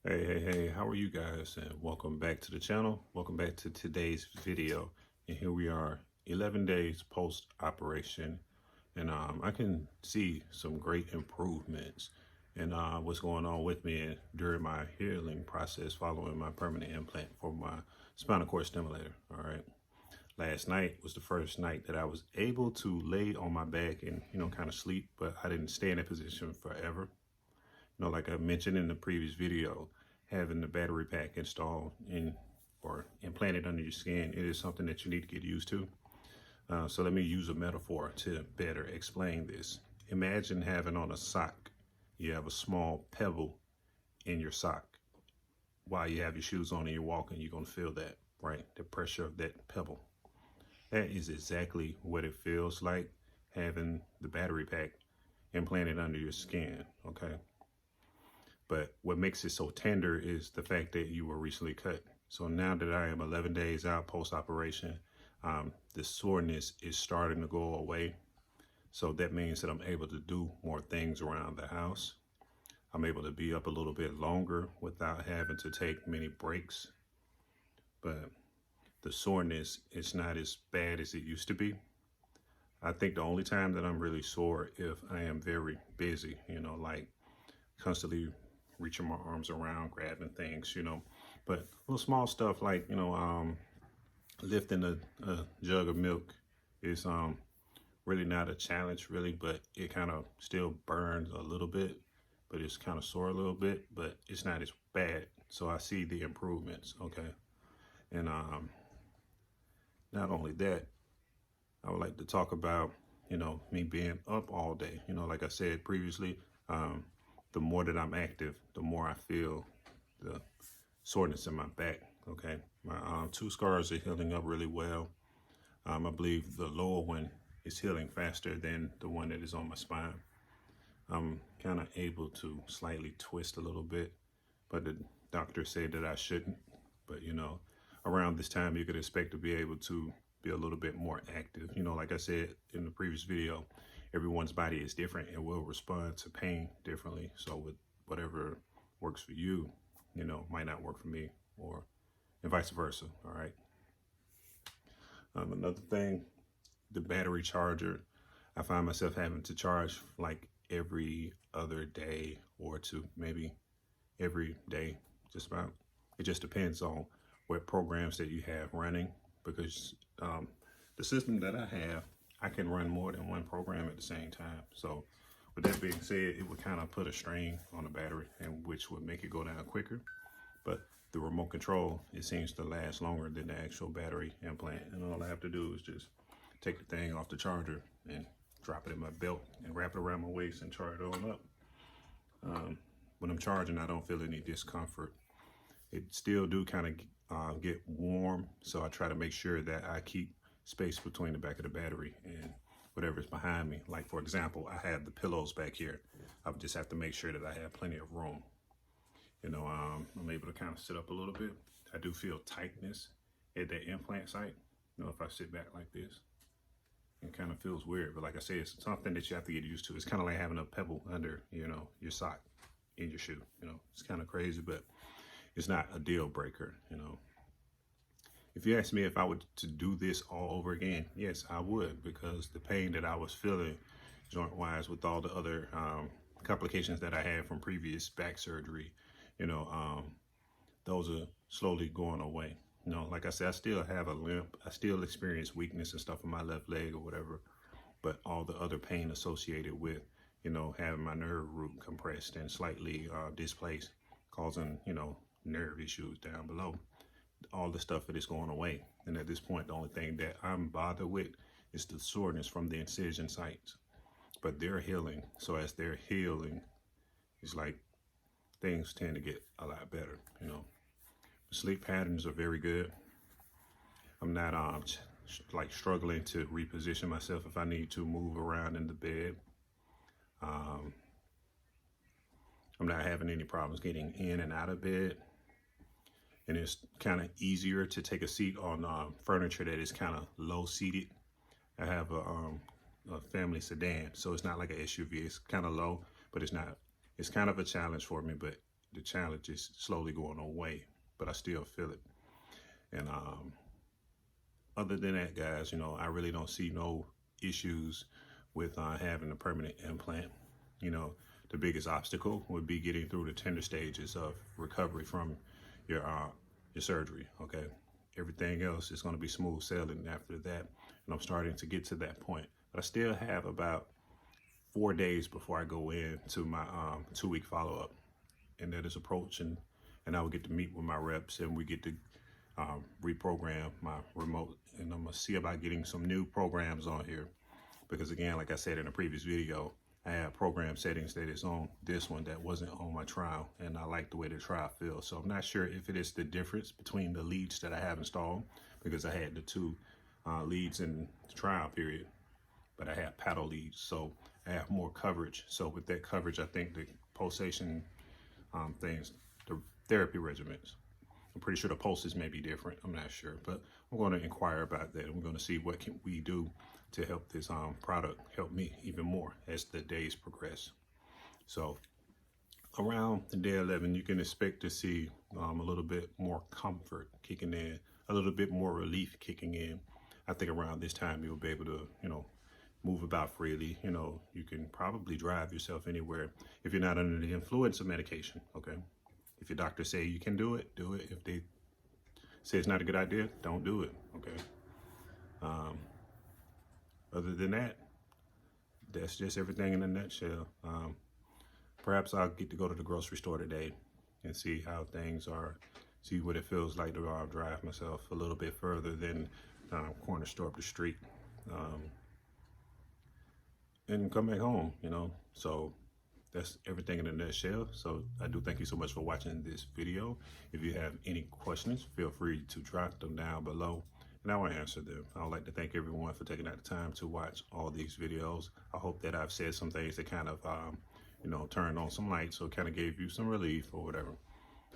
Hey, how are you guys? And welcome back to the channel. Welcome back to today's video. And here we are 11 days post operation. And I can see some great improvements in what's going on with me during my healing process following my permanent implant for my spinal cord stimulator. All right. Last night was the first night that I was able to lay on my back and, kind of sleep, but I didn't stay in that position forever. Like I mentioned in the previous video, having the battery pack installed in or implanted under your skin, it is something that you need to get used to. So let me use a metaphor to better explain this. Imagine having on a sock. You have a small pebble in your sock. While you have your shoes on and you're walking, you're going to feel that, right? The pressure of that pebble. That is exactly what it feels like having the battery pack implanted under your skin, okay? But what makes it so tender is the fact that you were recently cut. So now that I am 11 days out post-operation, the soreness is starting to go away. So that means that I'm able to do more things around the house. I'm able to be up a little bit longer without having to take many breaks. But the soreness is not as bad as it used to be. I think the only time that I'm really sore if I am very busy, like constantly reaching my arms around, grabbing things, but little small stuff like, lifting a jug of milk is really not a challenge really, but it kind of still burns a little bit, but it's kind of sore a little bit, but it's not as bad. So I see the improvements, okay? And not only that, I would like to talk about, me being up all day. Like I said previously, the more that I'm active, the more I feel the soreness in my back, okay? My two scars are healing up really well. I believe the lower one is healing faster than the one that is on my spine. I'm kind of able to slightly twist a little bit, but the doctor said that I shouldn't. But, around this time, you could expect to be able to be a little bit more active. Like I said in the previous video, everyone's body is different and will respond to pain differently. So with whatever works for you, might not work for me, or and vice versa. All right. Another thing, the battery charger, I find myself having to charge like every other day or two, maybe every day, just about. It just depends on what programs that you have running, because the system that I have, I can run more than one program at the same time. So with that being said, it would kind of put a strain on the battery, and which would make it go down quicker. But the remote control, it seems to last longer than the actual battery implant. And all I have to do is just take the thing off the charger and drop it in my belt and wrap it around my waist and charge it on up. When I'm charging, I don't feel any discomfort. It still do kind of get warm, so I try to make sure that I keep space between the back of the battery and whatever's behind me. Like, for example, I have the pillows back here. I would just have to make sure that I have plenty of room. I'm able to kind of sit up a little bit. I do feel tightness at that implant site. If I sit back like this, it kind of feels weird. But like I said, it's something that you have to get used to. It's kind of like having a pebble under, your sock in your shoe. It's kind of crazy, but it's not a deal breaker. If you ask me if I were to do this all over again, yes, I would, because the pain that I was feeling joint-wise with all the other complications that I had from previous back surgery, those are slowly going away. Like I said, I still have a limp. I still experience weakness and stuff in my left leg or whatever, but all the other pain associated with, having my nerve root compressed and slightly displaced, causing, nerve issues down below. All the stuff that is going away. And at this point, the only thing that I'm bothered with is the soreness from the incision sites. But they're healing. So as they're healing, it's like things tend to get a lot better. Sleep patterns are very good. I'm not like struggling to reposition myself if I need to move around in the bed. I'm not having any problems getting in and out of bed. And it's kind of easier to take a seat on furniture that is kind of low seated. I have a family sedan, so it's not like an SUV. It's kind of low, but it's not. It's kind of a challenge for me, but the challenge is slowly going away, but I still feel it. And other than that, guys, you know, I really don't see no issues with having a permanent implant. You know, the biggest obstacle would be getting through the tender stages of recovery from your surgery. Okay, everything else is going to be smooth sailing after that, and I'm starting to get to that point. But I still have about 4 days before I go in to my 2-week follow-up, and that is approaching, and I will get to meet with my reps, and we get to reprogram my remote, and I'm gonna see about getting some new programs on here, because again, like I said in a previous video, I have program settings that is on this one that wasn't on my trial, and I like the way the trial feels. So I'm not sure if it is the difference between the leads that I have installed, because I had the 2 leads in the trial period, but I have paddle leads, so I have more coverage. So with that coverage, I think the pulsation things, the therapy regimens, I'm pretty sure the pulses may be different. I'm not sure, but I'm going to inquire about that, and we're going to see what can we do to help this product help me even more as the days progress. So around the day 11, you can expect to see a little bit more comfort kicking in, a little bit more relief kicking in. I think around this time you'll be able to, you know, move about freely. You know, you can probably drive yourself anywhere if you're not under the influence of medication. Okay, if your doctor say you can do it, do it. If they say it's not a good idea, don't do it. Okay. Other than that, that's just everything in a nutshell. Perhaps I'll get to go to the grocery store today and see how things are, see what it feels like to drive myself a little bit further than corner store up the street, and come back home, you know. So that's everything in a nutshell. So I do thank you so much for watching this video. If you have any questions, feel free to drop them down below, and I will answer them. I would like to thank everyone for taking out the time to watch all these videos. I hope that I've said some things that kind of, you know, turned on some lights, so it kind of gave you some relief or whatever.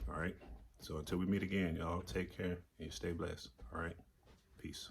All right. So until we meet again, y'all, take care and stay blessed. All right. Peace.